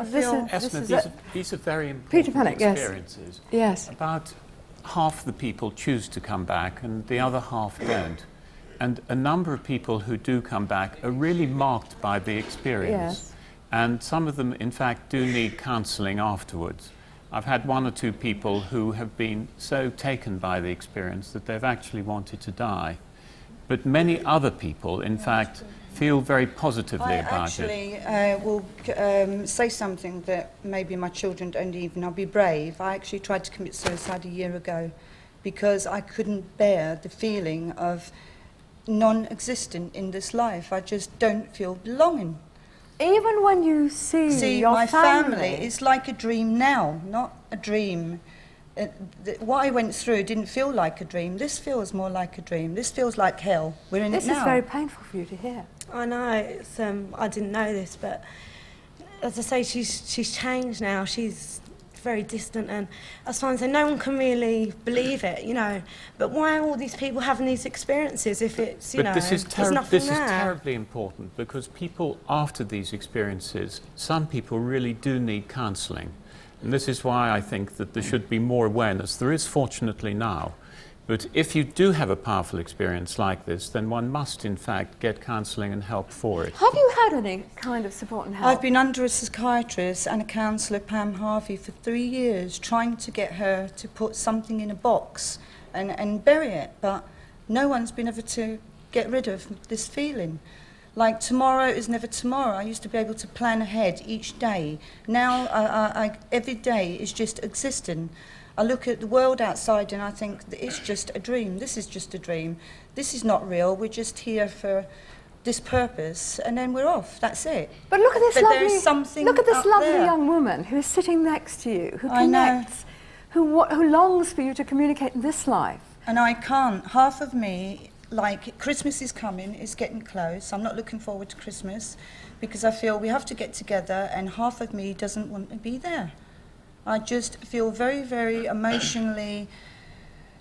these are very important experiences. Yes. About half the people choose to come back and the other half don't. And a number of people who do come back are really marked by the experience. Yes. And some of them, in fact, do need counselling afterwards. I've had one or two people who have been so taken by the experience that they've actually wanted to die. But many other people, in fact, feel very positively about it. I will say something that maybe my children don't even. I'll be brave. I actually tried to commit suicide a year ago because I couldn't bear the feeling of non-existent in this life. I just don't feel belonging. Even when you see your my family, it's like a dream now, not a dream. What I went through didn't feel like a dream. This feels more like a dream. This feels like hell. We're in it now. This is very painful for you to hear. I know. It's, I didn't know this, but as I say, she's changed now. She's very distant, and as far as I say, no one can really believe it, you know. But why are all these people having these experiences if it's, you know, there's nothing there? This is terribly important because people after these experiences, some people really do need counselling. And this is why I think that there should be more awareness. There is fortunately now. But if you do have a powerful experience like this, then one must, in fact, get counselling and help for it. Have you had any kind of support and help? I've been under a psychiatrist and a counsellor, Pam Harvey, for 3 years, trying to get her to put something in a box and bury it. But no one's been able to get rid of this feeling. Like tomorrow is never tomorrow. I used to be able to plan ahead each day. Now every day is just existing. I look at the world outside and I think that it's just a dream. This is just a dream. This is not real. We're just here for this purpose, and then we're off. That's it. But look at this lovely, there's something look at this lovely there. young woman who's sitting next to you, who connects, who longs for you to communicate in this life. And I can't. Half of me, like Christmas is coming, it's getting close. I'm not looking forward to Christmas because I feel we have to get together, and half of me doesn't want to be there. I just feel very, very emotionally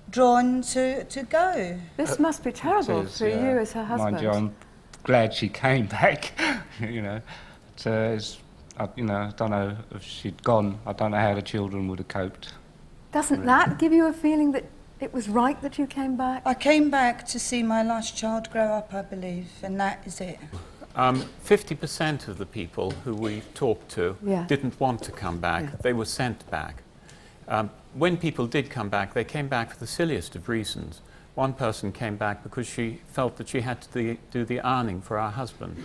drawn to go. This must be terrible for you as her husband. Mind you, I'm glad she came back, you know. You know, I don't know if she'd gone, I don't know how the children would have coped. Doesn't that give you a feeling that it was right that you came back? I came back to see my last child grow up, I believe, and that is it. 50% of the people who we've talked to didn't want to come back. Yeah. They were sent back. When people did come back, they came back for the silliest of reasons. One person came back because she felt that she had to do the ironing for her husband.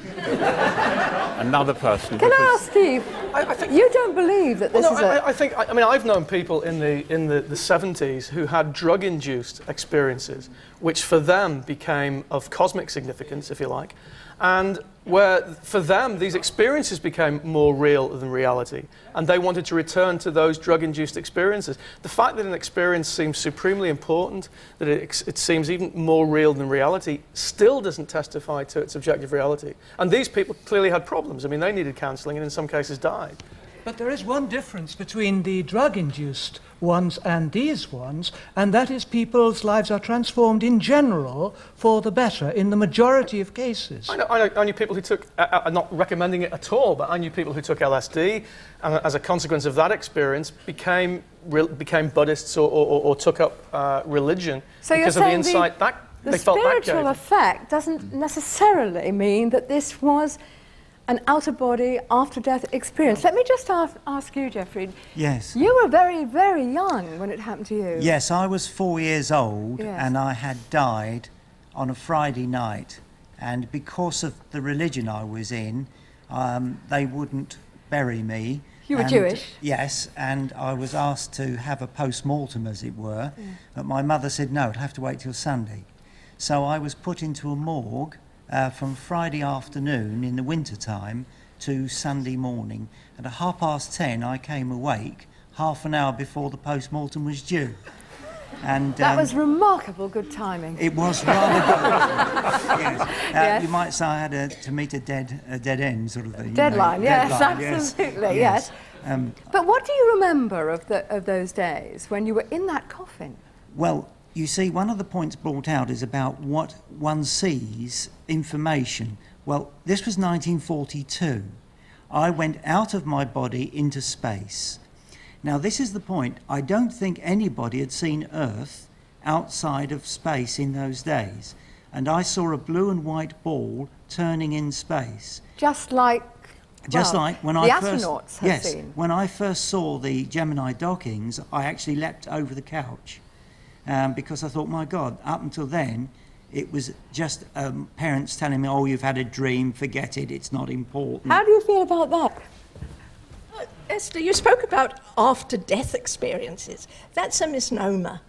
Another person... Can I ask Steve, I think you don't believe that this is I mean, I've known people in the 70s who had drug-induced experiences, which for them became of cosmic significance, if you like, and where for them these experiences became more real than reality, and they wanted to return to those drug-induced experiences. The fact that an experience seems supremely important, that it seems even more real than reality, still doesn't testify to its objective reality. And these people clearly had problems. I mean, they needed counselling and in some cases died. But there is one difference between the drug-induced ones and these ones, and that is people's lives are transformed in general for the better in the majority of cases. I knew people who took, I'm not recommending it at all, but I knew people who took LSD and as a consequence of that experience became Buddhists or took up religion because of the insight that they felt that gave. The spiritual effect doesn't necessarily mean that this was an out-of-body, after-death experience. Let me just ask you, Jeffrey. Yes. You were very, very young when it happened to you. Yes, I was 4 years old, and I had died on a Friday night. And because of the religion I was in, they wouldn't bury me. You were Jewish? Yes, and I was asked to have a post-mortem, as it were. Yeah. But my mother said, no, it'll have to wait till Sunday. So I was put into a morgue from Friday afternoon in the winter time to Sunday morning. At 10:30 I came awake, half an hour before the post-mortem was due. And that was remarkable good timing. It was rather good. Yes. You might say I had to meet a dead end sort of thing. Deadline, yes, deadline, absolutely, yes. But what do you remember of those days when you were in that coffin? Well, you see, one of the points brought out is about what one sees, information. Well, this was 1942. I went out of my body into space. Now, this is the point. I don't think anybody had seen Earth outside of space in those days. And I saw a blue and white ball turning in space. Just like When the I astronauts have yes, seen. when I first saw the Gemini dockings, I actually leapt over the couch because I thought, my God, up until then, it was just parents telling me, oh, you've had a dream, forget it, it's not important. How do you feel about that? Esther, you spoke about after-death experiences. That's a misnomer.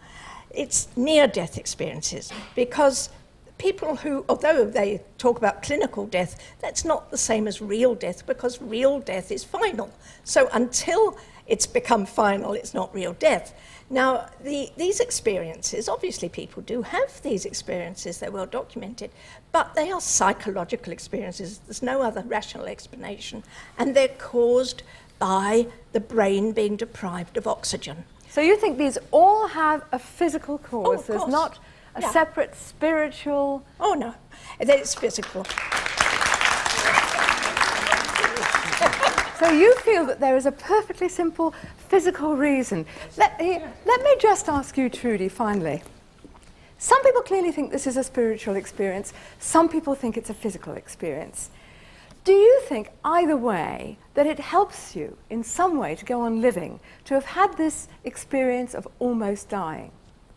It's near-death experiences, because people who, although they talk about clinical death, that's not the same as real death, because real death is final. So until it's become final, it's not real death. Now, these experiences, obviously people do have these experiences, they're well documented, but they are psychological experiences. There's no other rational explanation, and they're caused by the brain being deprived of oxygen. So you think these all have a physical cause? Oh, of There's course. not a Yeah. separate spiritual... Oh no, it's physical. So you feel that there is a perfectly simple physical reason. Let me just ask you, Trudy, finally. Some people clearly think this is a spiritual experience. Some people think it's a physical experience. Do you think, either way, that it helps you in some way to go on living, to have had this experience of almost dying?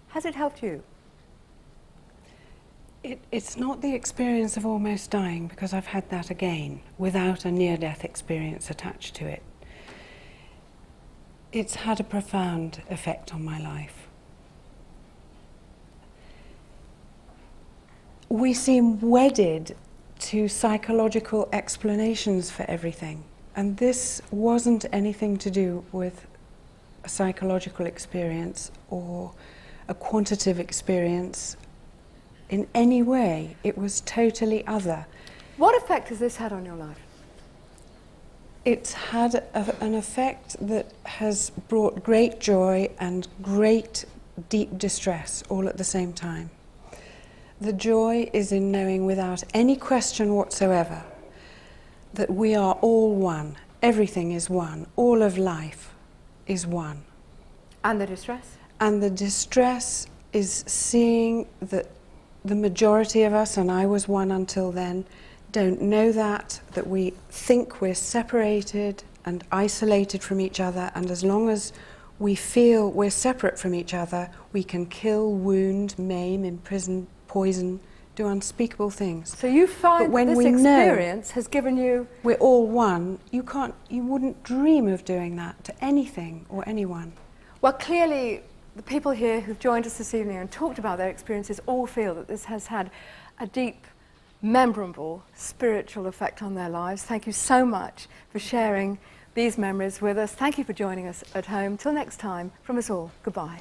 Has it helped you? It's not the experience of almost dying, because I've had that again, without a near-death experience attached to it. It's had a profound effect on my life. We seem wedded to psychological explanations for everything, and this wasn't anything to do with a psychological experience or a quantitative experience in any way. It was totally other. What effect has this had on your life? It's had an effect that has brought great joy and great deep distress all at the same time. The joy is in knowing without any question whatsoever that we are all one. Everything is one. All of life is one. And the distress? And the distress is seeing that the majority of us, and I was one until then, don't know that we think we're separated and isolated from each other, and as long as we feel we're separate from each other, we can kill, wound, maim, imprison, poison, do unspeakable things. So you find when this we experience has given you... We're all one. You wouldn't dream of doing that to anything or anyone. Well, clearly, the people here who've joined us this evening and talked about their experiences all feel that this has had a deep, memorable spiritual effect on their lives. Thank you so much for sharing these memories with us. Thank you for joining us at home. Till next time, from us all, goodbye.